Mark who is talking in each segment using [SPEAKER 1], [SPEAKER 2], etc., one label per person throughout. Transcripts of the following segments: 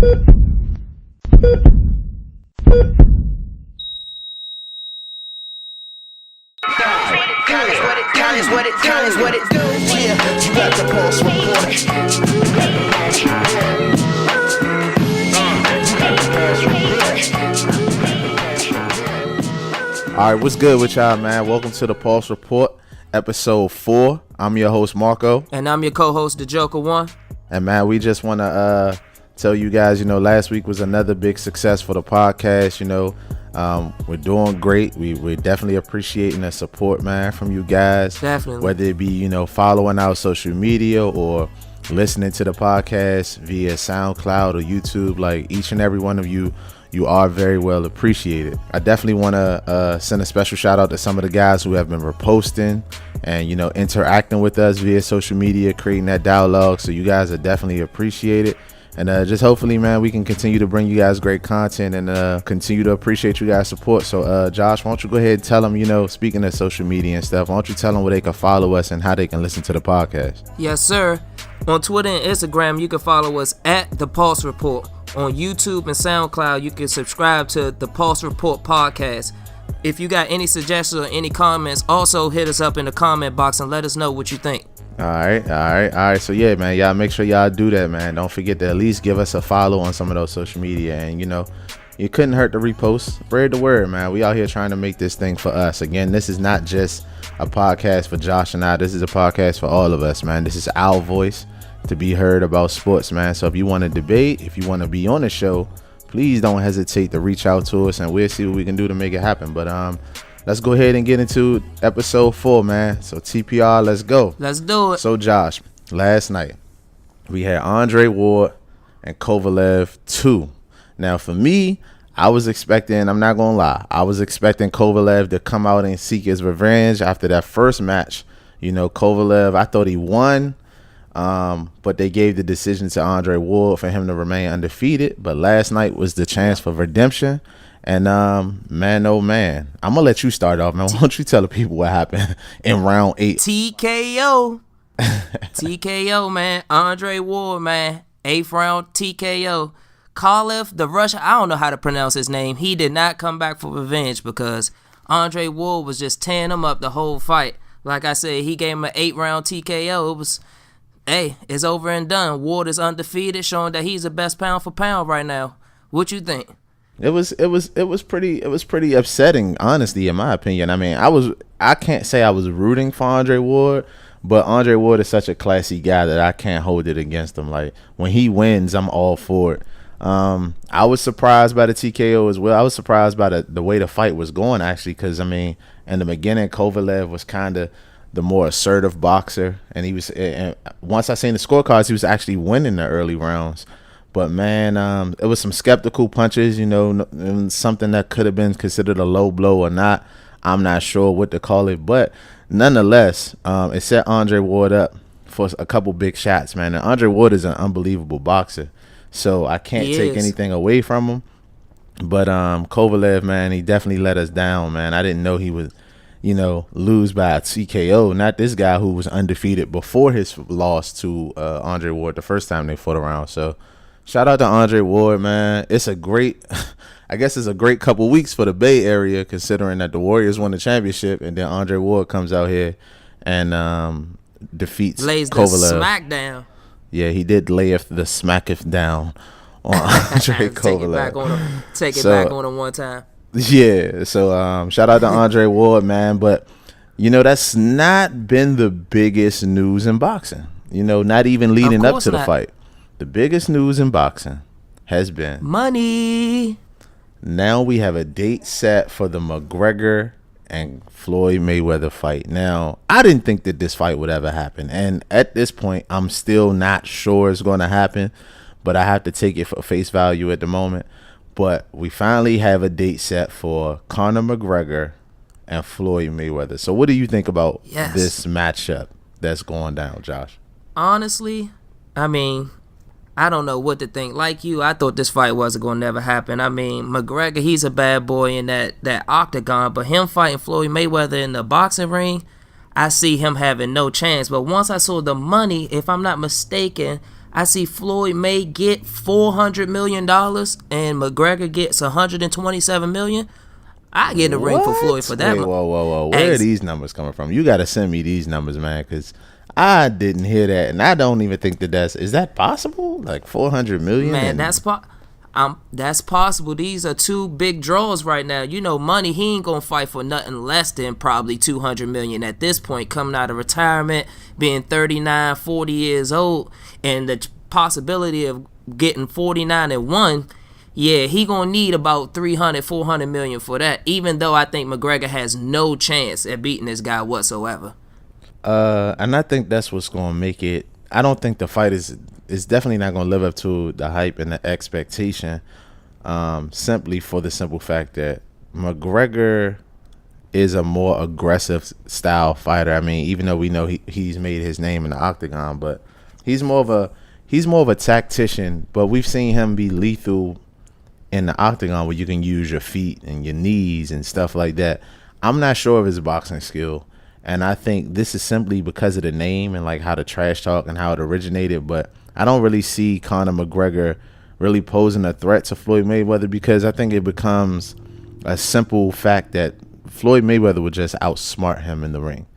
[SPEAKER 1] All right, what's good with y'all, man? Welcome to the Pulse Report, episode 4. I'm your host, Marco.
[SPEAKER 2] And I'm your co-host, the Joker One.
[SPEAKER 1] And, man, we just want to tell you guys, last week was another big success for the podcast. We're doing great. We're definitely appreciating the support, man, from you guys.
[SPEAKER 2] Definitely.
[SPEAKER 1] Whether it be, following our social media or listening to the podcast via SoundCloud or YouTube, like each and every one of you are very well appreciated. I definitely want to send a special shout out to some of the guys who have been reposting and, interacting with us via social media, creating that dialogue. So you guys are definitely appreciated. And just hopefully, man, we can continue to bring you guys great content and continue to appreciate you guys' support. So, Josh, why don't you go ahead and tell them, speaking of social media and stuff, why don't you tell them where they can follow us and how they can listen to the podcast?
[SPEAKER 2] Yes, sir. On Twitter and Instagram, you can follow us at The Pulse Report. On YouTube and SoundCloud, you can subscribe to The Pulse Report Podcast. If you got any suggestions or any comments, also hit us up in the comment box and let us know what you think.
[SPEAKER 1] All right. So, yeah, man, y'all make sure y'all do that, man. Don't forget to at least give us a follow on some of those social media. And, you couldn't hurt to repost. Spread the word, man. We out here trying to make this thing for us. Again, this is not just a podcast for Josh and I. This is a podcast for all of us, man. This is our voice to be heard about sports, man. So if you want to debate, if you want to be on the show, please don't hesitate to reach out to us and we'll see what we can do to make it happen. But let's go ahead and get into episode 4, man. So TPR, let's go.
[SPEAKER 2] Let's do it.
[SPEAKER 1] So Josh, last night we had Andre Ward and Kovalev 2. Now for me, I was expecting, I'm not gonna lie, I was expecting Kovalev to come out and seek his revenge after that first match. Kovalev, I thought he won. But they gave the decision to Andre Ward for him to remain undefeated. But last night was the chance for redemption. And man, oh man, I'm gonna let you start off, man. Why don't you tell the people what happened in round 8?
[SPEAKER 2] TKO. TKO, man. Andre Ward, man. 8th round TKO. Kovalev, the Russian, I don't know how to pronounce his name. He did not come back for revenge because Andre Ward was just tearing him up the whole fight. Like I said, he gave him an 8th round TKO. It was, hey, it's over and done. Ward is undefeated, showing that he's the best pound for pound right now. What you think?
[SPEAKER 1] It was pretty upsetting, honestly, in my opinion. I mean, I can't say I was rooting for Andre Ward, but Andre Ward is such a classy guy that I can't hold it against him. Like when he wins, I'm all for it. I was surprised by the TKO as well. I was surprised by the way the fight was going, actually, because I mean, in the beginning, Kovalev was kind of the more assertive boxer, and he was. And once I seen the scorecards, he was actually winning the early rounds. But man, it was some skeptical punches, something that could have been considered a low blow or not. I'm not sure what to call it, but nonetheless, it set Andre Ward up for a couple big shots, man. And Andre Ward is an unbelievable boxer, so I can't take anything away from him. But Kovalev, man, he definitely let us down, man. I didn't know he would, lose by a TKO. Not this guy who was undefeated before his loss to Andre Ward the first time they fought around. So shout out to Andre Ward, man. It's a great, I guess it's a great couple weeks for the Bay Area, considering that the Warriors won the championship, and then Andre Ward comes out here and defeats
[SPEAKER 2] lays
[SPEAKER 1] Kovalev.
[SPEAKER 2] the smack down.
[SPEAKER 1] Yeah, he did lay the smacketh down on Andre Kovalev.
[SPEAKER 2] Take it back on him one time.
[SPEAKER 1] Yeah, so shout out to Andre Ward, man. But that's not been the biggest news in boxing. Not even leading up to the fight. The biggest news in boxing has been
[SPEAKER 2] money.
[SPEAKER 1] Now we have a date set for the McGregor and Floyd Mayweather fight. Now, I didn't think that this fight would ever happen, and at this point, I'm still not sure it's going to happen, but I have to take it for face value at the moment. But we finally have a date set for Conor McGregor and Floyd Mayweather. So what do you think about this matchup that's going down, Josh?
[SPEAKER 2] Honestly, I mean, I don't know what to think. Like you, I thought this fight wasn't going to never happen. I mean, McGregor, he's a bad boy in that octagon, but him fighting Floyd Mayweather in the boxing ring, I see him having no chance. But once I saw the money, if I'm not mistaken, I see Floyd may get $400 million and McGregor gets $127 million. I get a ring for Floyd for that.
[SPEAKER 1] Wait, whoa. Where are these numbers coming from? You got to send me these numbers, man, because I didn't hear that, and I don't even think is that possible? Like $400 million?
[SPEAKER 2] Man, that's possible. These are two big draws right now. You know, Money, he ain't gonna fight for nothing less than probably $200 million at this point, coming out of retirement, being 39, 40 years old, and the possibility of getting 49-1. Yeah, he gonna need about 300, 400 million for that. Even though I think McGregor has no chance at beating this guy whatsoever.
[SPEAKER 1] And I think that's what's gonna make it. I don't think the fight is definitely not going to live up to the hype and the expectation, simply for the simple fact that McGregor is a more aggressive style fighter. I mean, even though we know he's made his name in the octagon, but he's more of a tactician. But we've seen him be lethal in the octagon, where you can use your feet and your knees and stuff like that. I'm not sure of his boxing skill, and I think this is simply because of the name and like how the trash talk and how it originated. But I don't really see Conor McGregor really posing a threat to Floyd Mayweather, because I think it becomes a simple fact that Floyd Mayweather would just outsmart him in the ring.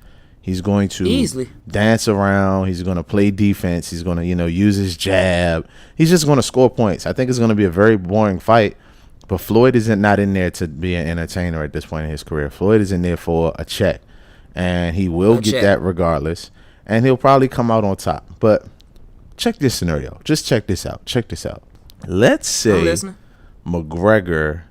[SPEAKER 1] He's going to
[SPEAKER 2] easily
[SPEAKER 1] dance around. He's going to play defense. He's going to, use his jab. He's just going to score points. I think it's going to be a very boring fight, but Floyd isn't not in there to be an entertainer at this point in his career. Floyd is in there for a check, and he will get that regardless, and he'll probably come out on top. But check this scenario. Just check this out. Let's say McGregor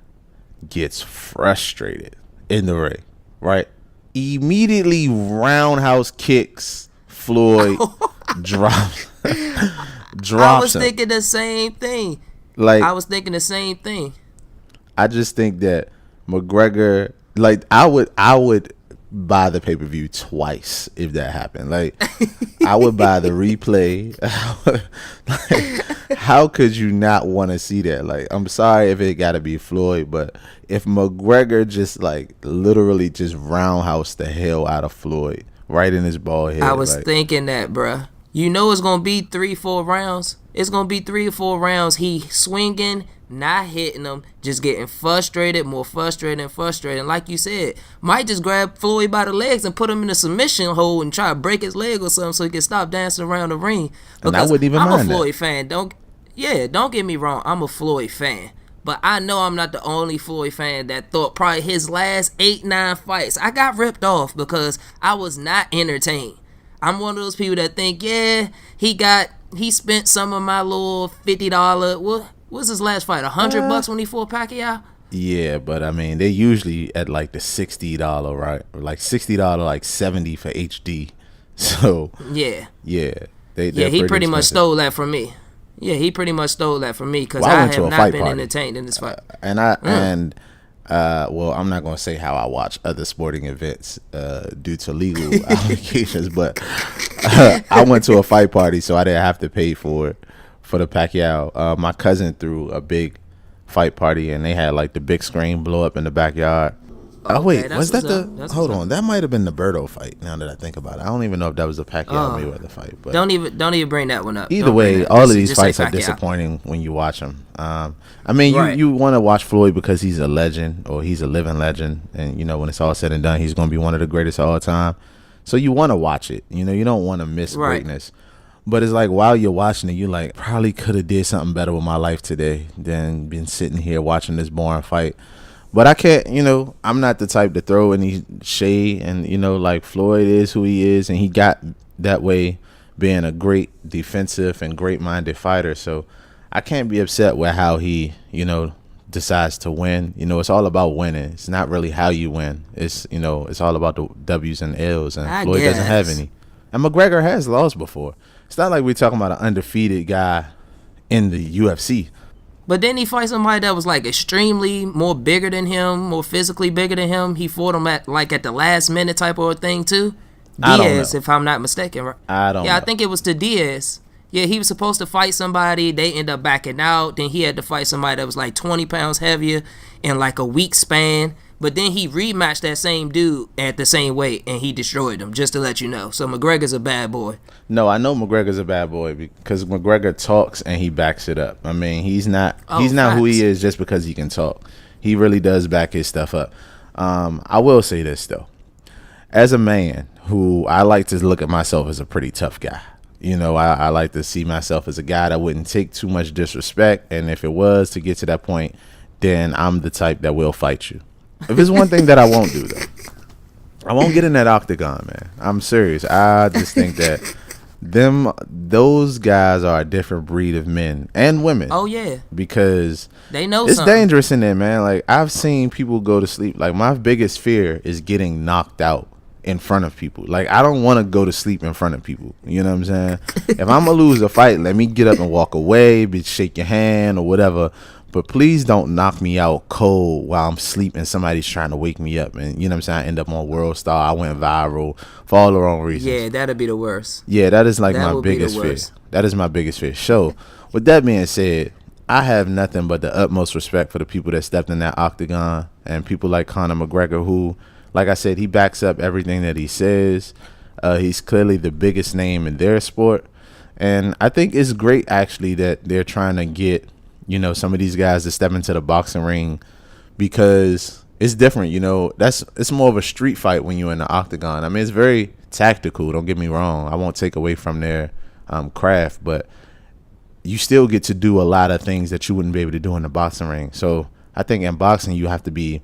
[SPEAKER 1] gets frustrated in the ring, right? Immediately roundhouse kicks Floyd, drops
[SPEAKER 2] I was thinking the same thing.
[SPEAKER 1] I just think that McGregor, like, I would buy the pay-per-view twice if that happened. Like, I would buy the replay. Like, how could you not want to see that? Like, I'm sorry if it got to be Floyd, but if McGregor just like literally just roundhouse the hell out of Floyd right in his bald head.
[SPEAKER 2] I was thinking that, bruh. You know it's gonna be 3-4 rounds. It's gonna be 3 or 4 rounds. He swinging, not hitting them, just getting frustrated, more frustrated and frustrated. And like you said, might just grab Floyd by the legs and put him in a submission hold and try to break his leg or something so he can stop dancing around the ring.
[SPEAKER 1] And I wouldn't even mind that.
[SPEAKER 2] I'm a Floyd fan. Don't get me wrong. I'm a Floyd fan. But I know I'm not the only Floyd fan that thought probably his last 8-9 fights, I got ripped off because I was not entertained. I'm one of those people that think, yeah, he spent some of my little $50. What was his last fight? $100 when he fought Pacquiao?
[SPEAKER 1] Yeah, but I mean, they usually at like the $60, right? Or like $60, like $70 for HD. So
[SPEAKER 2] yeah,
[SPEAKER 1] he
[SPEAKER 2] pretty much stole that from me. Yeah, he pretty much stole that from me because I have not been entertained in this fight.
[SPEAKER 1] Well, I'm not going to say how I watch other sporting events due to legal obligations, but I went to a fight party, so I didn't have to pay for the Pacquiao. My cousin threw a big fight party, and they had like the big screen blow up in the backyard. Oh, wait, was that hold on, that might have been the Berto fight, now that I think about it. I don't even know if that was the Pacquiao Mayweather fight. But
[SPEAKER 2] don't even bring that one up.
[SPEAKER 1] Either way, all of these fights are disappointing when you watch them. I mean, you want to watch Floyd because he's a legend, or he's a living legend, and when it's all said and done, he's going to be one of the greatest of all time. So you want to watch it. You don't want to miss greatness. But it's like, while you're watching it, you like, probably could have did something better with my life today than been sitting here watching this boring fight. But I can't, I'm not the type to throw any shade, and, like, Floyd is who he is, and he got that way being a great defensive and great-minded fighter. So I can't be upset with how he, decides to win. It's all about winning. It's not really how you win. It's, it's all about the W's and L's, and Floyd doesn't have any. And McGregor has lost before. It's not like we're talking about an undefeated guy in the UFC.
[SPEAKER 2] But then he fight somebody that was like extremely more bigger than him, more physically bigger than him. He fought him at the last minute type of thing too. Diaz, if I'm not mistaken, right?
[SPEAKER 1] I don't know.
[SPEAKER 2] I think it was to Diaz. Yeah, he was supposed to fight somebody. They end up backing out. Then he had to fight somebody that was like 20 pounds heavier in like a week span. But then he rematched that same dude at the same weight, and he destroyed him, just to let you know. So McGregor's a bad boy.
[SPEAKER 1] No, I know McGregor's a bad boy because McGregor talks and he backs it up. I mean, he's not who he is just because he can talk. He really does back his stuff up. I will say this, though. As a man who I like to look at myself as a pretty tough guy. You know, I like to see myself as a guy that wouldn't take too much disrespect. And if it was to get to that point, then I'm the type that will fight you. If it's one thing that I won't do, though, I won't get in that octagon, man. I'm serious. I just think that those guys are a different breed of men and women.
[SPEAKER 2] Oh, yeah.
[SPEAKER 1] Because
[SPEAKER 2] they know
[SPEAKER 1] it's
[SPEAKER 2] something.
[SPEAKER 1] dangerous in there, man. Like, I've seen people go to sleep. Like, my biggest fear is getting knocked out in front of people. Like, I don't want to go to sleep in front of people. You know what I'm saying? If I'm going to lose a fight, let me get up and walk away, shake your hand or whatever. But please don't knock me out cold while I'm sleeping. Somebody's trying to wake me up. And, you know what I'm saying? I end up on World Star. I went viral for all the wrong reasons.
[SPEAKER 2] Yeah, that'd be the worst.
[SPEAKER 1] Yeah, that is like my biggest fear. That is my biggest fear. So, with that being said, I have nothing but the utmost respect for the people that stepped in that octagon and people like Conor McGregor who, like I said, he backs up everything that he says. He's clearly the biggest name in their sport. And I think it's great, actually, that they're trying to get, you know, some of these guys to step into the boxing ring because it's different. You know, it's more of a street fight when you're in the octagon. I mean, it's very tactical. Don't get me wrong. I won't take away from their craft, but you still get to do a lot of things that you wouldn't be able to do in the boxing ring. So I think in boxing, you have to be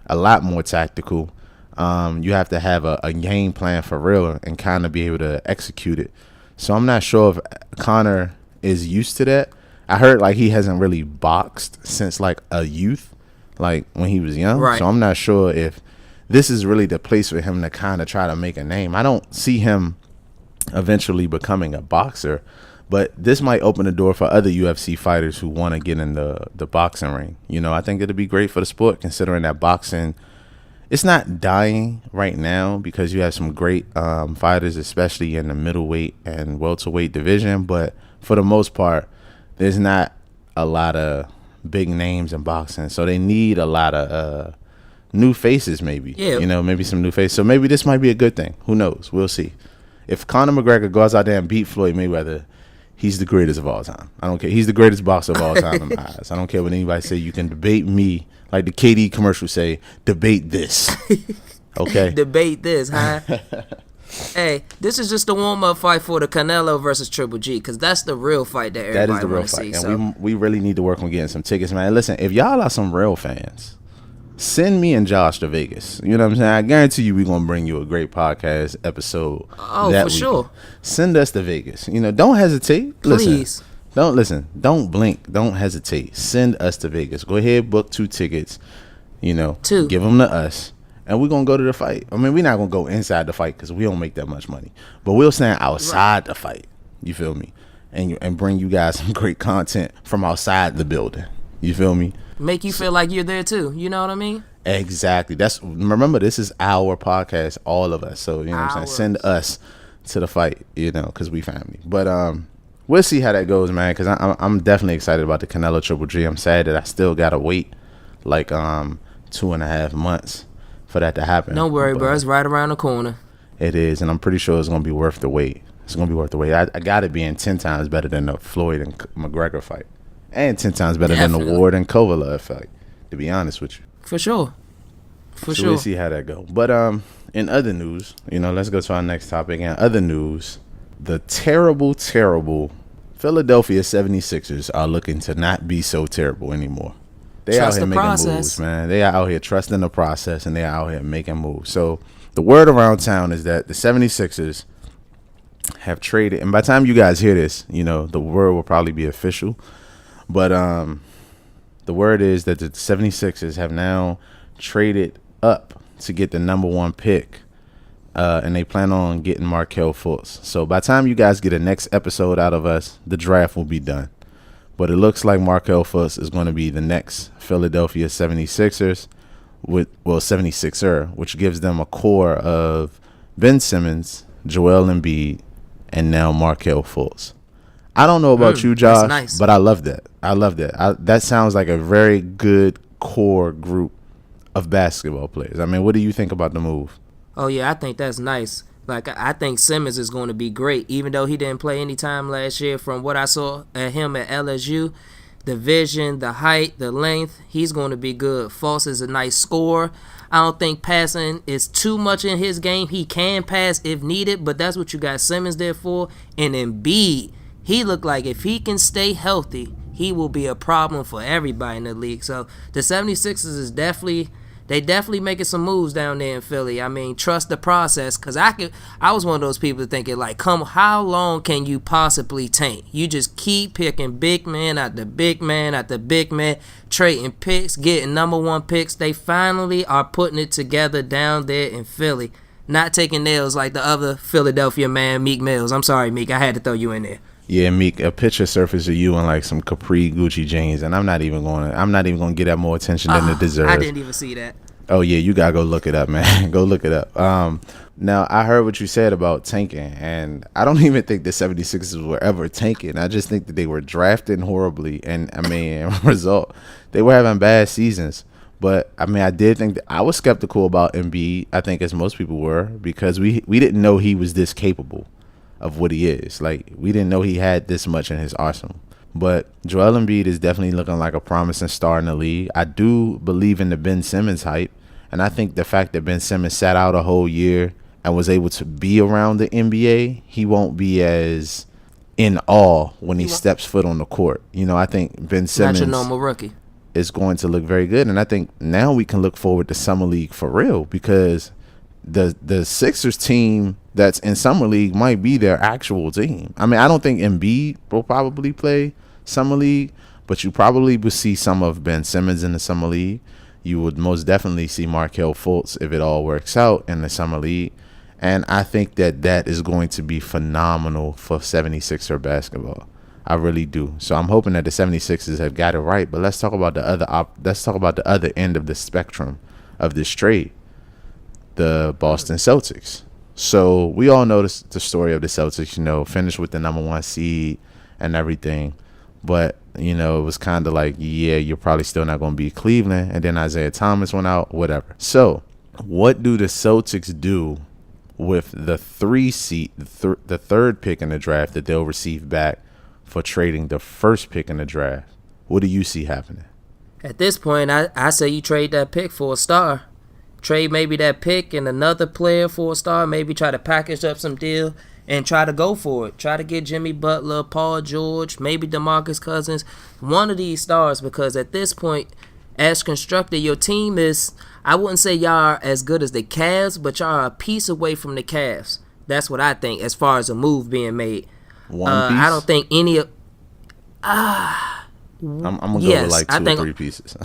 [SPEAKER 1] a lot more tactical. You have to have a game plan for real and kind of be able to execute it. So I'm not sure if Conor is used to that. I heard like he hasn't really boxed since like a youth, like when he was young.
[SPEAKER 2] Right.
[SPEAKER 1] So I'm not sure if this is really the place for him to kind of try to make a name. I don't see him eventually becoming a boxer, but this might open the door for other UFC fighters who want to get in the boxing ring. You know, I think it'd be great for the sport considering that boxing, it's not dying right now because you have some great fighters, especially in the middleweight and welterweight division. But for the most part, there's not a lot of big names in boxing. So they need a lot of new faces maybe. Yeah. You know, maybe some new faces. So maybe this might be a good thing. Who knows? We'll see. If Conor McGregor goes out there and beat Floyd Mayweather, he's the greatest of all time. I don't care. He's the greatest boxer of all time in my eyes. I don't care what anybody say. You can debate me. Like the KD commercial say, debate this. Okay?
[SPEAKER 2] Debate this, huh? Hey, this is just a warm-up fight for the Canelo versus Triple G, because that's the real fight that everybody wants to see.
[SPEAKER 1] That is the real fight, and we really need to work on getting some tickets, man. Listen, if y'all are some real fans, send me and Josh to Vegas. You know what I'm saying? I guarantee you we're going to bring you a great podcast episode.
[SPEAKER 2] Oh, for sure.
[SPEAKER 1] Send us to Vegas. You know, don't hesitate.
[SPEAKER 2] Please.
[SPEAKER 1] Don't blink. Don't hesitate. Send us to Vegas. Go ahead, book 2 tickets. You know, 2. Give them to us. And we're going to go to the fight. I mean, we're not going to go inside the fight because we don't make that much money. But we'll stand outside the fight. You feel me? And bring you guys some great content from outside the building. You feel me?
[SPEAKER 2] Make you feel like you're there too. You know what I mean?
[SPEAKER 1] Exactly. Remember, this is our podcast, all of us. So, you know what I'm saying? Send us to the fight, you know, because we family. But we'll see how that goes, man, because I'm definitely excited about the Canelo Triple G. I'm sad that I still got to wait like 2.5 months for that to happen.
[SPEAKER 2] Don't worry, bro. It's right around the corner.
[SPEAKER 1] It is, and I'm pretty sure it's going to be worth the wait. It's going to be worth the wait. I got it being 10 times better than the Floyd and McGregor fight. And 10 times better than the Ward and Kovalev fight, to be honest with you.
[SPEAKER 2] For sure.
[SPEAKER 1] So we'll see how that go. But in other news, you know, let's go to our next topic. In other news, the terrible Philadelphia 76ers are looking to not be so terrible anymore. They out here making moves, man. They are out here trusting the process, and they are out here making moves. So the word around town is that the 76ers have traded, and by the time you guys hear this, you know, the word will probably be official. But the word is that the 76ers have now traded up to get the number 1 pick, and they plan on getting Markelle Fultz. So by the time you guys get a next episode out of us, the draft will be done. But it looks like Markelle Fultz is going to be the next Philadelphia 76ers, 76er, which gives them a core of Ben Simmons, Joel Embiid, and now Markelle Fultz. I don't know about you, Josh, but I love that. That sounds like a very good core group of basketball players. I mean, what do you think about the move?
[SPEAKER 2] Oh yeah, I think that's nice. Like I think Simmons is going to be great, even though he didn't play any time last year. From what I saw at him at LSU, the vision, the height, the length, he's going to be good. Fultz is a nice scorer. I don't think passing is too much in his game. He can pass if needed, but that's what you got Simmons there for. And Embiid, he looked like if he can stay healthy, he will be a problem for everybody in the league. So the 76ers is definitely making some moves down there in Philly. I mean, trust the process, because I was one of those people thinking, like, how long can you possibly tank? You just keep picking big man after big man after big man, trading picks, getting number one picks. They finally are putting it together down there in Philly, not taking nails like the other Philadelphia man, Meek Mills. I'm sorry, Meek, I had to throw you in there.
[SPEAKER 1] Yeah, Meek, a picture surfaced of you in like some Capri Gucci jeans, and I'm not even going to give that more attention than it deserves.
[SPEAKER 2] I didn't even see that.
[SPEAKER 1] Oh yeah, you gotta go look it up, man. Go look it up. Now I heard what you said about tanking, and I don't even think the 76ers were ever tanking. I just think that they were drafting horribly, and I mean, result, they were having bad seasons. But I mean, I did think that I was skeptical about Embiid. I think as most people were, because we didn't know he was this capable of what he is. Like, we didn't know he had this much in his arsenal. But Joel Embiid is definitely looking like a promising star in the league. I do believe in the Ben Simmons hype, and I think the fact that Ben Simmons sat out a whole year and was able to be around the NBA, he won't be as in awe when he steps foot on the court. You know, I think Ben Simmons,
[SPEAKER 2] not your normal rookie,
[SPEAKER 1] is going to look very good, and I think now we can look forward to Summer League for real, because the Sixers team that's in Summer League might be their actual team. I mean, I don't think Embiid will probably play Summer League, but you probably will see some of Ben Simmons in the Summer League. You would most definitely see Markelle Fultz, if it all works out, in the Summer League. And I think that is going to be phenomenal for 76er basketball. I really do. So I'm hoping that the 76ers have got it right. But let's talk about the other end of the spectrum of this trade, the Boston Celtics. So we all know the story of the Celtics, you know, finished with the number one seed and everything. But, you know, it was kind of like, yeah, you're probably still not going to beat Cleveland. And then Isaiah Thomas went out, whatever. So what do the Celtics do with the the third pick in the draft that they'll receive back for trading the first pick in the draft? What do you see happening?
[SPEAKER 2] At this point, I say you trade that pick for a star. Trade maybe that pick and another player for a star. Maybe try to package up some deal and try to go for it. Try to get Jimmy Butler, Paul George, maybe DeMarcus Cousins, one of these stars, because at this point, as constructed, your team is, I wouldn't say y'all are as good as the Cavs, but y'all are a piece away from the Cavs. That's what I think as far as a move being made.
[SPEAKER 1] One piece?
[SPEAKER 2] I don't think any of...
[SPEAKER 1] I'm going to go with like two or three pieces.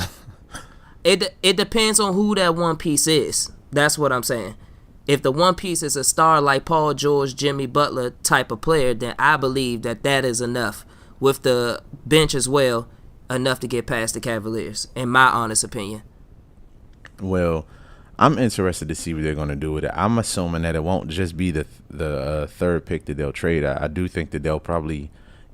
[SPEAKER 2] It depends on who that one piece is. That's what I'm saying. If the one piece is a star like Paul George, Jimmy Butler type of player, then I believe that is enough. With the bench as well, enough to get past the Cavaliers, in my honest opinion.
[SPEAKER 1] Well, I'm interested to see what they're going to do with it. I'm assuming that it won't just be the third pick that they'll trade. I do think that they'll probably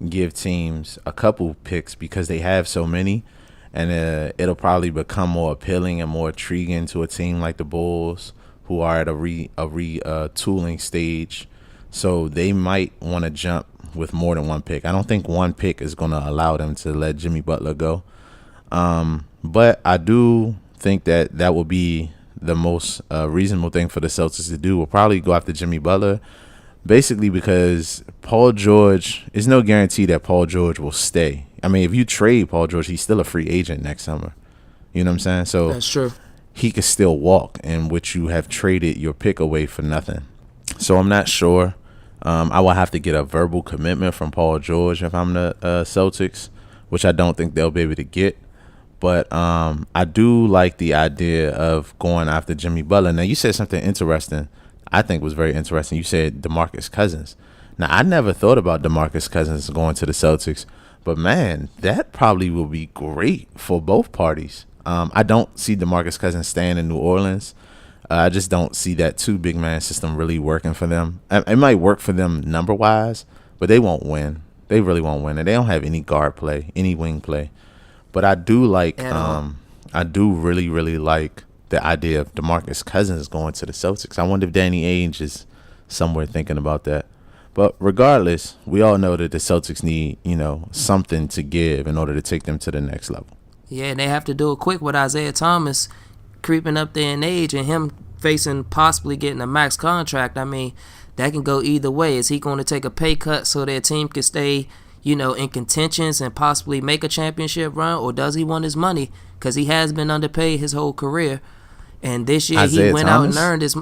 [SPEAKER 1] give teams a couple picks because they have so many. And it'll probably become more appealing and more intriguing to a team like the Bulls, who are at a retooling stage. So they might want to jump with more than one pick. I don't think one pick is going to allow them to let Jimmy Butler go. But I do think that will be the most reasonable thing for the Celtics to do. Will probably go after Jimmy Butler, basically because Paul George, there's no guarantee that Paul George will stay. I mean, if you trade Paul George, he's still a free agent next summer. You know what I'm saying? So
[SPEAKER 2] that's true.
[SPEAKER 1] He could still walk, in which you have traded your pick away for nothing. So I'm not sure. I will have to get a verbal commitment from Paul George if I'm the Celtics, which I don't think they'll be able to get. But I do like the idea of going after Jimmy Butler. Now, you said something interesting. I think was very interesting. You said DeMarcus Cousins. Now, I never thought about DeMarcus Cousins going to the Celtics. But, man, that probably will be great for both parties. I don't see DeMarcus Cousins staying in New Orleans. I just don't see that two big man system really working for them. It might work for them number-wise, but they won't win. They really won't win. And they don't have any guard play, any wing play. But I do like I do really, really like the idea of DeMarcus Cousins going to the Celtics. I wonder if Danny Ainge is somewhere thinking about that. But regardless, we all know that the Celtics need, something to give in order to take them to the next level.
[SPEAKER 2] Yeah, and they have to do it quick with Isaiah Thomas creeping up there in age and him facing possibly getting a max contract. I mean, that can go either way. Is he going to take a pay cut so their team can stay, in contentions and possibly make a championship run, or does he want his money? Because he has been underpaid his whole career. And this year he went out and earned his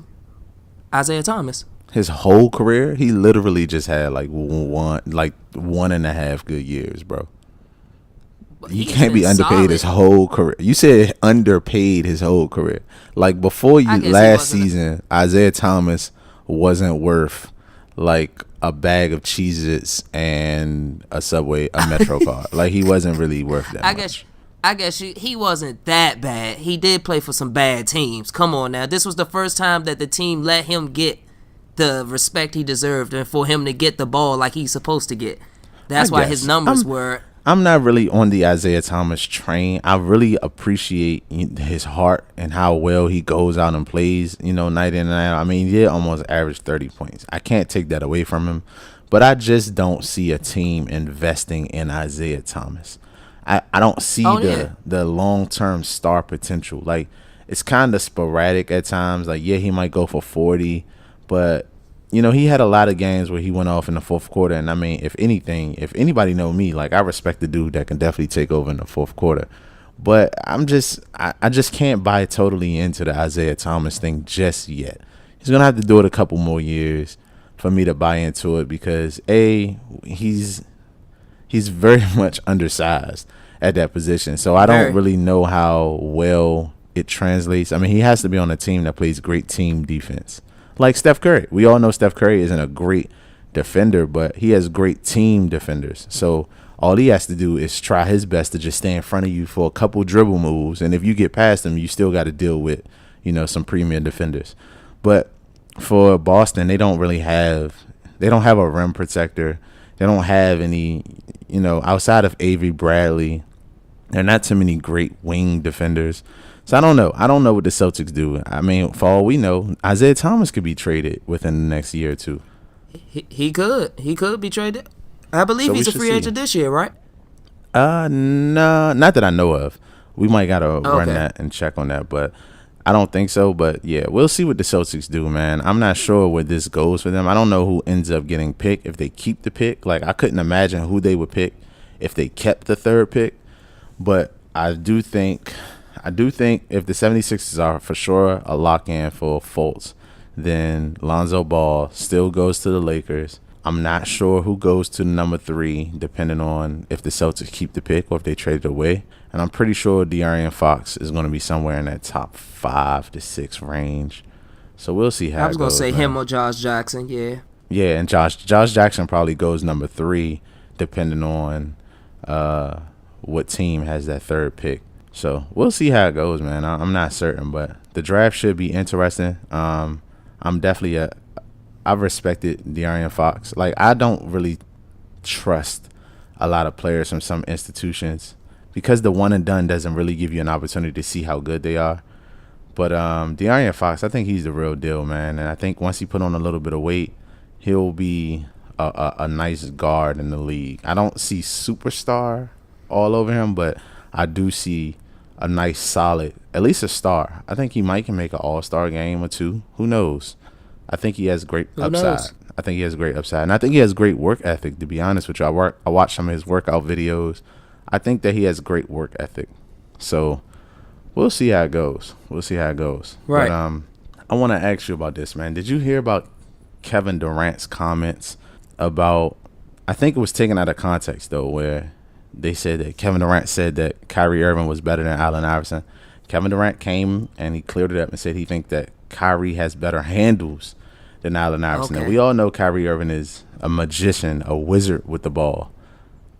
[SPEAKER 2] Isaiah Thomas.
[SPEAKER 1] His whole career, he literally just had like 1.5 good years, bro. He can't be underpaid
[SPEAKER 2] solid.
[SPEAKER 1] His whole career. You said underpaid his whole career. Like before last season, Isaiah Thomas wasn't worth like a bag of Cheez-Its and a Subway, a Metro card. Like he wasn't really worth that much.
[SPEAKER 2] I guess he wasn't that bad. He did play for some bad teams. Come on now. This was the first time that the team let him get the respect he deserved and for him to get the ball like he's supposed to get. That's why his numbers were...
[SPEAKER 1] I'm not really on the Isaiah Thomas train. I really appreciate his heart and how well he goes out and plays, night in and night out. I mean, he almost averaged 30 points. I can't take that away from him. But I just don't see a team investing in Isaiah Thomas. I don't see the long-term star potential. Like, it's kind of sporadic at times. Like, he might go for 40, but he had a lot of games where he went off in the fourth quarter. And I mean, if anybody know me, like I respect the dude that can definitely take over in the fourth quarter. But I just can't buy totally into the Isaiah Thomas thing just yet. He's going to have to do it a couple more years for me to buy into it because he's very much undersized at that position. So I don't really know how well it translates. I mean, he has to be on a team that plays great team defense. Like Steph Curry. We all know Steph Curry isn't a great defender, but he has great team defenders. So all he has to do is try his best to just stay in front of you for a couple dribble moves. And if you get past him, you still got to deal with, some premium defenders. But for Boston, they don't have a rim protector. They don't have any, outside of Avery Bradley, there are not too many great wing defenders. So I don't know. I don't know what the Celtics do. I mean, for all we know, Isaiah Thomas could be traded within the next year or two.
[SPEAKER 2] He could be traded. I believe he's a free agent this year, right?
[SPEAKER 1] No, not that I know of. We might gotta run that and check on that, but I don't think so. But yeah, we'll see what the Celtics do, man. I'm not sure where this goes for them. I don't know who ends up getting picked if they keep the pick. Like I couldn't imagine who they would pick if they kept the third pick. But I do think if the 76ers are for sure a lock-in for Fultz, then Lonzo Ball still goes to the Lakers. I'm not sure who goes to number 3, depending on if the Celtics keep the pick or if they trade it away. And I'm pretty sure De'Aaron Fox is going to be somewhere in that top 5 to 6 range. So we'll see how it goes.
[SPEAKER 2] I was going to say him or Josh Jackson, yeah.
[SPEAKER 1] Yeah, and Josh Jackson probably goes number 3, depending on what team has that third pick. So we'll see how it goes, man. I'm not certain, but the draft should be interesting. I'm definitely I've respected De'Aaron Fox. Like I don't really trust a lot of players from some institutions because the one and done doesn't really give you an opportunity to see how good they are. But De'Aaron Fox, I think he's the real deal, man. And I think once he put on a little bit of weight, he'll be a nice guard in the league. I don't see superstar all over him, but I do see a nice, solid, at least a star. I think he can make an all-star game or two. Who knows? I think he has great upside. I think he has great upside. And I think he has great work ethic, to be honest with you. I watched some of his workout videos. I think that he has great work ethic. So we'll see how it goes.
[SPEAKER 2] Right.
[SPEAKER 1] But I want to ask you about this, man. Did you hear about Kevin Durant's comments about, I think it was taken out of context, though, where they said that Kevin Durant said that Kyrie Irving was better than Allen Iverson. Kevin Durant came and he cleared it up and said he thinks that Kyrie has better handles than Allen Iverson.
[SPEAKER 2] Okay.
[SPEAKER 1] And we all know Kyrie Irving is a magician, a wizard with the ball.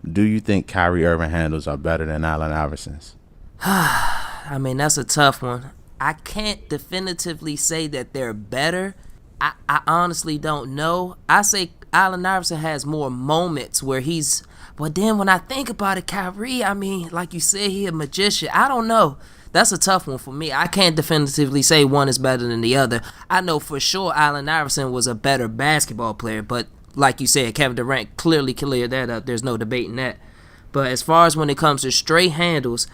[SPEAKER 1] Do you think Kyrie Irving handles are better than Allen Iverson's?
[SPEAKER 2] I mean, that's a tough one. I can't definitively say that they're better. I honestly don't know. I say Allen Iverson has more moments where he's... But then when I think about it, Kyrie, I mean, like you said, he a magician. I don't know. that's a tough one for me. I can't definitively say one is better than the other. I know for sure Allen Iverson was a better basketball player, but like you said, Kevin Durant clearly cleared that up. There's no debating that. But as far as when it comes to straight handles,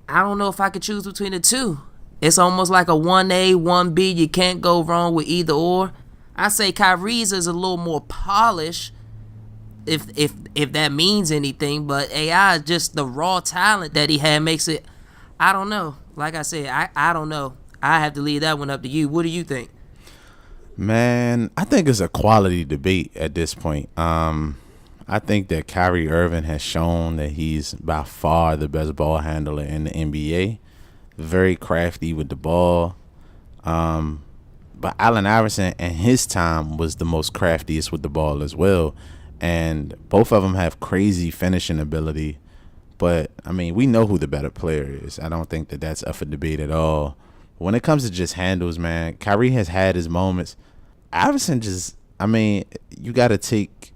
[SPEAKER 2] I don't know if I could choose between the two. It's almost like a 1A, 1B. You can't go wrong with either or. I say Kyrie's is a little more polished, if that means anything. But AI, just the raw talent that he had makes it, I don't know. Like I said, I don't know. I have to leave that one up to you. What do you think?
[SPEAKER 1] Man, I think it's a quality debate at this point. I think that Kyrie Irving has shown that he's by far the best ball handler in the NBA. Very crafty with the ball. But Allen Iverson in his time was the most craftiest with the ball as well. And both of them have crazy finishing ability. But, I mean, we know who the better player is. I don't think that that's up for debate at all. When it comes to just handles, man, Kyrie has had his moments. Iverson just, I mean, you got to take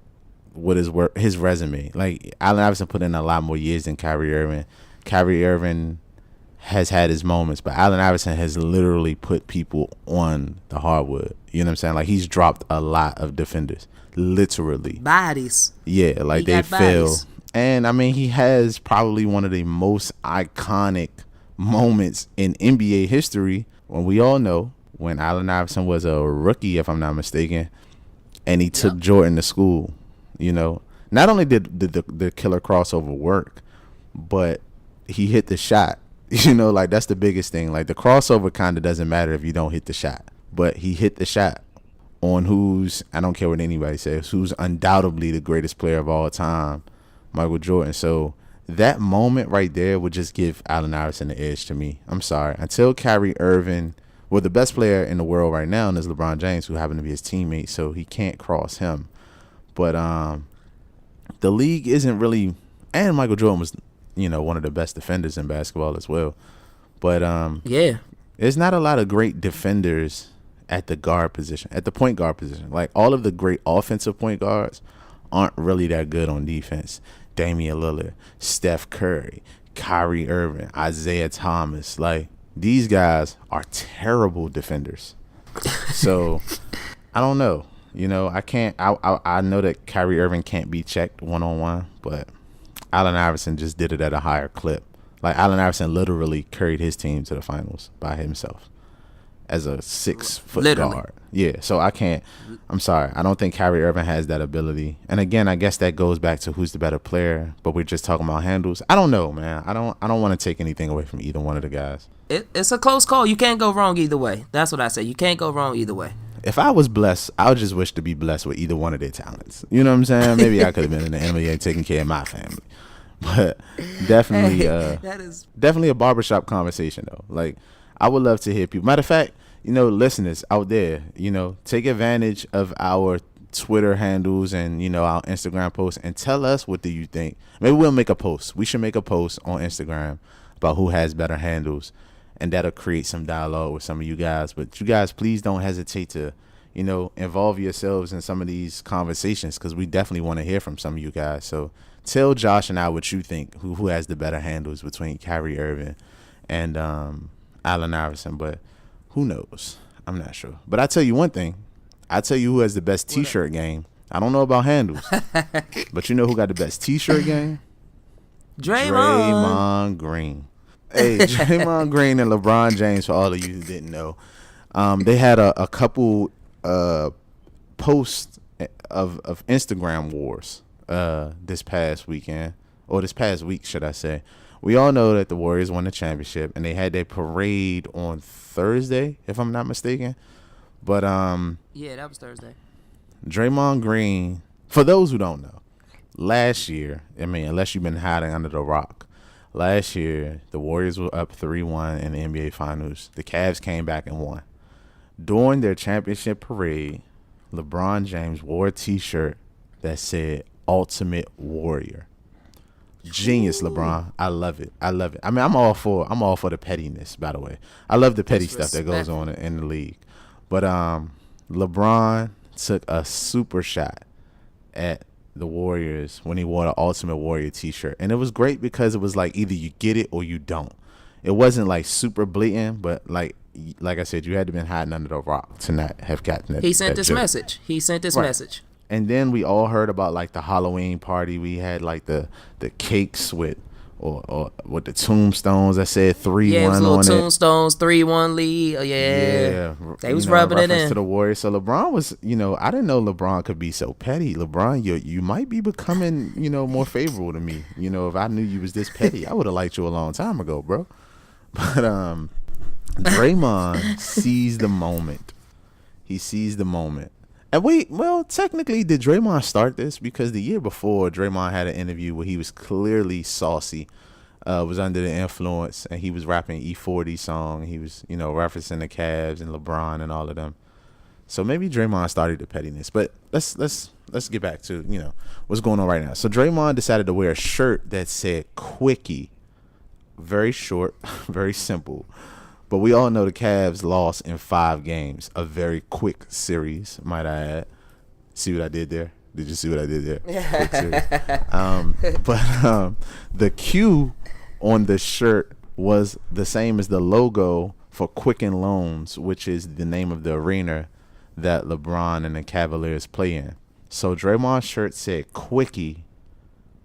[SPEAKER 1] what his resume. Like, Allen Iverson put in a lot more years than Kyrie Irving. Kyrie Irving has had his moments, but Allen Iverson has literally put people on the hardwood. You know what I'm saying? Like, he's dropped a lot of defenders, literally.
[SPEAKER 2] Bodies.
[SPEAKER 1] Yeah, like they fell. And, I mean, he has probably one of the most iconic moments in NBA history when we all know when Allen Iverson was a rookie, if I'm not mistaken, and he took Jordan to school. You know, not only did the killer crossover work, but he hit the shot. You know, like, that's the biggest thing. Like, the crossover kind of doesn't matter if you don't hit the shot, but he hit the shot on who's, I don't care what anybody says, who's undoubtedly the greatest player of all time, Michael Jordan. So that moment right there would just give Allen Iverson the edge to me. I'm sorry. Until Kyrie Irving, well, the best player in the world right now is LeBron James, who happened to be his teammate, so he can't cross him. But the league isn't really, and Michael Jordan was, you know, one of the best defenders in basketball as well. But
[SPEAKER 2] yeah,
[SPEAKER 1] there's not a lot of great defenders at the guard position, at the point guard position. Like, all of the great offensive point guards aren't really that good on defense. Damian Lillard, Steph Curry, Kyrie Irving, Isaiah Thomas. Like, these guys are terrible defenders. So I don't know. You know, I know that Kyrie Irving can't be checked one-on-one, but Allen Iverson just did it at a higher clip. Like, Allen Iverson literally carried his team to the finals by himself as a 6-foot guard. Yeah, so I'm sorry. I don't think Kyrie Irving has that ability. And again, I guess that goes back to who's the better player, but we're just talking about handles. I don't know, man. I don't want to take anything away from either one of the guys.
[SPEAKER 2] It's a close call. You can't go wrong either way. That's what I say. You can't go wrong either way.
[SPEAKER 1] If I was blessed, I would just wish to be blessed with either one of their talents. You know what I'm saying? Maybe I could have been in the NBA taking care of my family. But definitely,
[SPEAKER 2] that is
[SPEAKER 1] definitely a barbershop conversation, though. Like, I would love to hear people. Matter of fact, you know, listeners out there, you know, take advantage of our Twitter handles and, you know, our Instagram posts and tell us, what do you think? Maybe we'll make a post. We should make a post on Instagram about who has better handles, and that'll create some dialogue with some of you guys. But you guys, please don't hesitate to, you know, involve yourselves in some of these conversations, because we definitely want to hear from some of you guys. So tell Josh and I what you think, who has the better handles between Kyrie Irving and Allen Iverson. But who knows? I'm not sure. But I tell you one thing. I tell you who has the best T-shirt game. I don't know about handles, but you know who got the best T-shirt game? Draymond Green. Hey, Draymond Green and LeBron James, for all of you who didn't know, they had a couple posts of Instagram wars this past weekend, or this past week, should I say. We all know that the Warriors won the championship, and they had their parade on Thursday, if I'm not mistaken. But
[SPEAKER 2] yeah, that was Thursday.
[SPEAKER 1] Draymond Green, for those who don't know, last year, I mean, unless you've been hiding under the rock, last year the Warriors were up 3-1 in the NBA Finals. The Cavs came back and won. During their championship parade, LeBron James wore a T-shirt that said "Ultimate Warrior." Genius, LeBron. I love it. I love it. I mean, I'm all for the pettiness, by the way. I love the petty stuff that goes on in the league. But LeBron took a super shot at the Warriors when he wore the Ultimate Warrior T-shirt. And it was great because it was like, either you get it or you don't. it wasn't like super blatant, but like I said, you had to been hiding under the rock to not have gotten it.
[SPEAKER 2] He sent this message.
[SPEAKER 1] And then we all heard about like the Halloween party. We had like the cakes with or with the tombstones that said 3-1 on
[SPEAKER 2] little
[SPEAKER 1] it.
[SPEAKER 2] Tombstones 3-1 lead. They was rubbing it in
[SPEAKER 1] to the Warriors. So LeBron was, I didn't know LeBron could be so petty. LeBron, you might be becoming, more favorable to me. If I knew you was this petty, I would have liked you a long time ago, bro. But Draymond seized the moment. He seized the moment. And technically, did Draymond start this? Because the year before, Draymond had an interview where he was clearly saucy, was under the influence, and he was rapping E40 song. He was, referencing the Cavs and LeBron and all of them. So maybe Draymond started the pettiness. But let's get back to, what's going on right now. So Draymond decided to wear a shirt that said Quickie. Very short, very simple. But we all know the Cavs lost in 5 games. A very quick series, might I add. See what I did there? Did you see what I did there? Quick series. But the Q on the shirt was the same as the logo for Quicken Loans, which is the name of the arena that LeBron and the Cavaliers play in. So Draymond's shirt said Quickie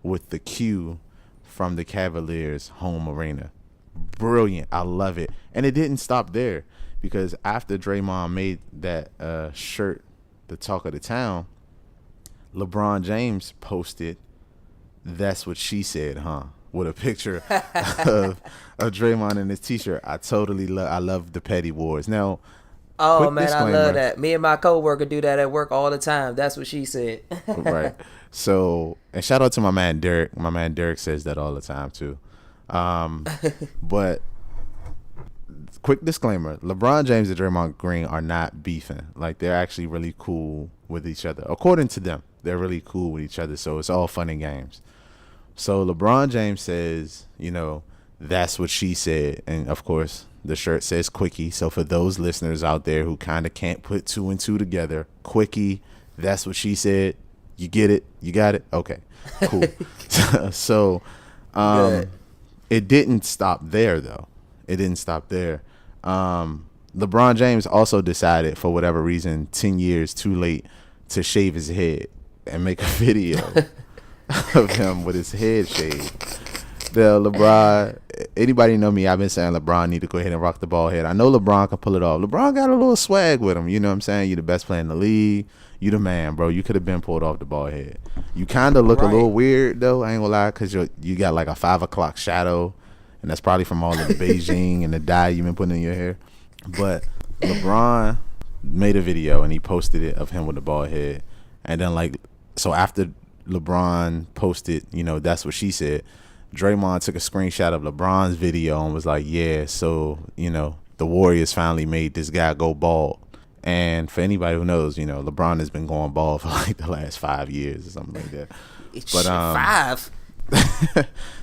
[SPEAKER 1] with the Q from the Cavaliers' home arena. Brilliant. I love it. And it didn't stop there, because after Draymond made that shirt the talk of the town, LeBron James posted "That's What She Said, Huh?" with a picture of Draymond in his T-shirt. I love the petty wars. Now,
[SPEAKER 2] oh man, I love that. Me and my coworker do that at work all the time. That's what she said.
[SPEAKER 1] Right. So, and shout out to my man Derek. My man Derek says that all the time too. But quick disclaimer, LeBron James and Draymond Green are not beefing. Like, they're actually really cool with each other. According to them, they're really cool with each other. So it's all fun and games. So LeBron James says, that's what she said. And of course, the shirt says Quickie. So for those listeners out there who kind of can't put 2 and 2 together, Quickie, that's what she said. You get it? You got it? Okay, cool. So, it didn't stop there, though. It didn't stop there. LeBron James also decided, for whatever reason, 10 years too late, to shave his head and make a video of him with his head shaved. LeBron, anybody know me, I've been saying LeBron need to go ahead and rock the ball head. I know LeBron can pull it off. LeBron got a little swag with him. You know what I'm saying? You the best player in the league. You the man, bro. You could have been pulled off the ball head. You kind of look a little weird, though. I ain't gonna lie, because you got like a 5 o'clock shadow, and that's probably from all of the Beijing and the dye you've been putting in your hair. But LeBron made a video, and he posted it of him with the bald head. And then, so after LeBron posted, that's what she said, Draymond took a screenshot of LeBron's video and was like, yeah, so, the Warriors finally made this guy go bald. And for anybody who knows, LeBron has been going bald for like the last 5 years or something like that.
[SPEAKER 2] But 5.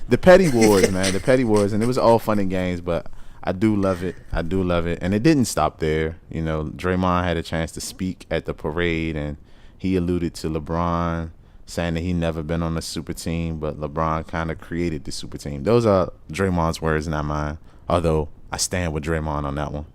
[SPEAKER 1] The petty wars, man, and it was all fun and games, but I do love it. And it didn't stop there. Draymond had a chance to speak at the parade, and he alluded to LeBron, saying that he never been on a super team, but LeBron kind of created the super team. Those are Draymond's words, not mine, although I stand with Draymond on that one.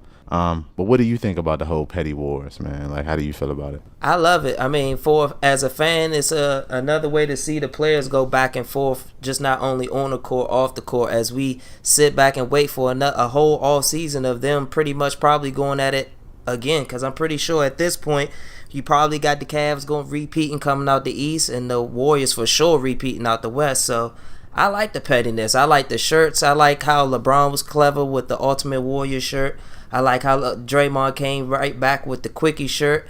[SPEAKER 1] But what do you think about the whole petty wars, man? Like, how do you feel about it?
[SPEAKER 2] I love it. I mean, as a fan, it's another way to see the players go back and forth, just not only on the court, off the court, as we sit back and wait for a whole off season of them pretty much probably going at it again. Because I'm pretty sure at this point, you probably got the Cavs going repeating coming out the East, and the Warriors for sure repeating out the West. So I like the pettiness. I like the shirts. I like how LeBron was clever with the Ultimate Warrior shirt. I like how Draymond came right back with the Quickie shirt.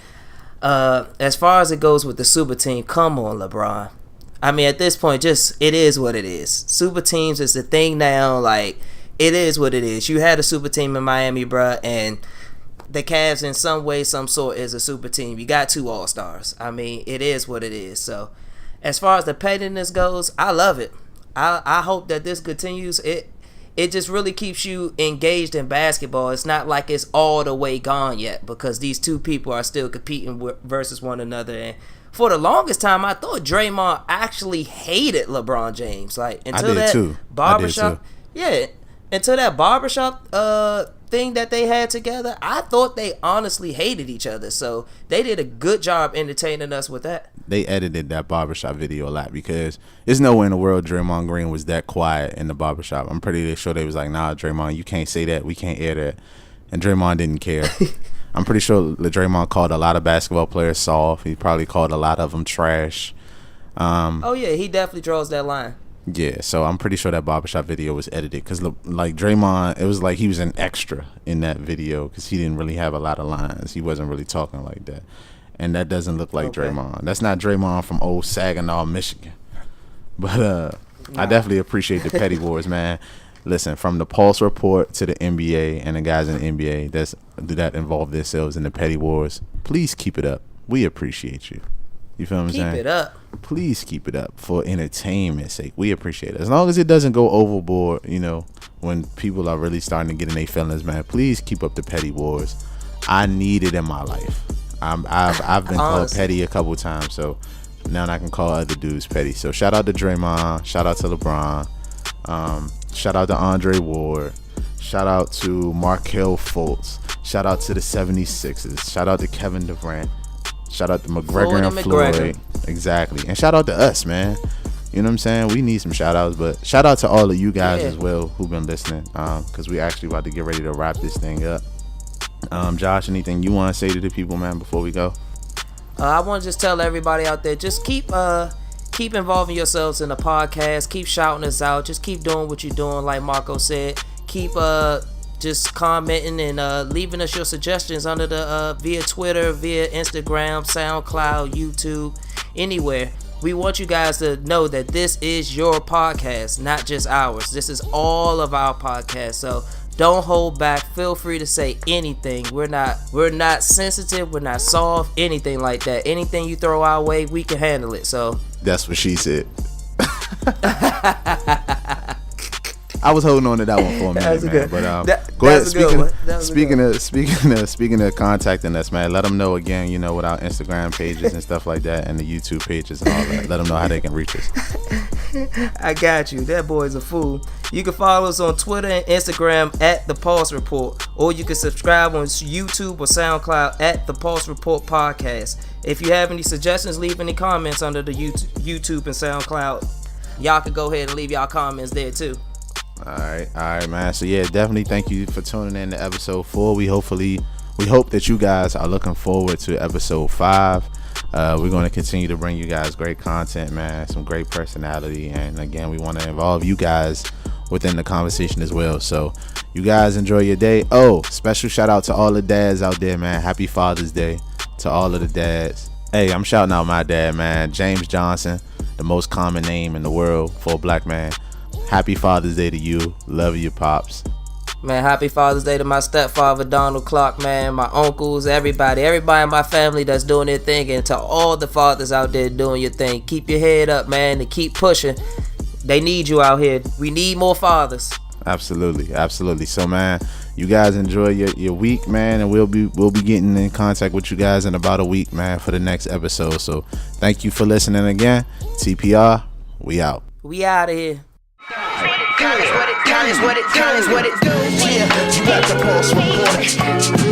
[SPEAKER 2] As far as it goes with the super team, come on, LeBron. I mean, at this point, it is what it is. Super teams is the thing now. Like, it is what it is. You had a super team in Miami, bruh, and the Cavs in some way, some sort is a super team. You got 2 All-Stars. I mean, it is what it is. So, as far as the pettiness goes, I love it. I hope that this continues. It just really keeps you engaged in basketball. It's not like it's all the way gone yet, because these two people are still competing versus one another. And for the longest time, I thought Draymond actually hated LeBron James. Like, until that barbershop, yeah, until that barbershop thing that they had together, I thought they honestly hated each other. So they did a good job entertaining us with that.
[SPEAKER 1] They edited that barbershop video a lot because there's no way in the world Draymond Green was that quiet in the barbershop. I'm pretty sure they was like, nah, Draymond, you can't say that. We can't air that. And Draymond didn't care. I'm pretty sure Draymond called a lot of basketball players soft. He probably called a lot of them trash.
[SPEAKER 2] Oh, yeah, he definitely draws that line.
[SPEAKER 1] Yeah, so I'm pretty sure that barbershop video was edited because, like, Draymond, it was like he was an extra in that video because he didn't really have a lot of lines. He wasn't really talking like that. And that doesn't look like Draymond. That's not Draymond from old Saginaw, Michigan. But I definitely appreciate the petty wars, man. Listen, from the Pulse Report to the NBA and the guys in the NBA that involve themselves in the petty wars, please keep it up. We appreciate you. You feel what I'm saying?
[SPEAKER 2] Keep it up.
[SPEAKER 1] Please keep it up for entertainment's sake. We appreciate it. As long as it doesn't go overboard, you know, when people are really starting to get in their feelings, man, please keep up the petty wars. I need it in my life. I've been called petty a couple times, so now I can call other dudes petty. So shout out to Draymond. Shout out to LeBron. Shout out to Andre Ward. Shout out to Markelle Fultz. Shout out to the 76ers. Shout out to Kevin Durant. Shout out to McGregor and Floyd. Exactly. And shout out to us, man. You know what I'm saying? We need some shout outs, but shout out to all of you guys as well who've been listening, because we actually about to get ready to wrap this thing up. Josh, anything you want to say to the people, man, before we go?
[SPEAKER 2] I want to just tell everybody out there, just keep involving yourselves in the podcast. Keep shouting us out. Just keep doing what you're doing, like Marco said. Keep just commenting and leaving us your suggestions under the via Twitter, via Instagram, SoundCloud, YouTube, anywhere. We want you guys to know that this is your podcast, not just ours. This is all of our podcasts. So don't hold back. Feel free to say anything. We're not sensitive. We're not soft. Anything like that. Anything you throw our way, we can handle it. So
[SPEAKER 1] that's what she said. I was holding on to that one for a minute, man. But go ahead. Speaking of contacting us, man, let them know again, you know, with our Instagram pages and stuff like that, and the YouTube pages and all that. Let them know how they can reach us.
[SPEAKER 2] I got you. That boy's a fool. You can follow us on Twitter and Instagram at The Pulse Report, or you can subscribe on YouTube or SoundCloud at The Pulse Report Podcast. If you have any suggestions, leave any comments under the YouTube and SoundCloud. Y'all can go ahead and leave y'all comments there too.
[SPEAKER 1] All right, man. So yeah, definitely thank you for tuning in to episode 4. We hope that you guys are looking forward to episode 5. We're going to continue to bring you guys great content, man, some great personality, and again, we want to involve you guys within the conversation as well. So you guys enjoy your day. Oh, special shout out to all the dads out there, man. Happy Father's Day to all of the dads. Hey, I'm shouting out my dad, man, James Johnson, the most common name in the world for a black man. Happy Father's Day to you. Love you, Pops.
[SPEAKER 2] Man, happy Father's Day to my stepfather, Donald Clark, man, my uncles, everybody in my family that's doing their thing, and to all the fathers out there doing your thing. Keep your head up, man, and keep pushing. They need you out here. We need more fathers. Absolutely. So, man, you guys enjoy your week, man, and we'll be getting in contact with you guys in about a week, man, for the next episode. So, thank you for listening again. TPR, we out. We out of here.
[SPEAKER 3] What it do? Yeah, you got the Pulse Report.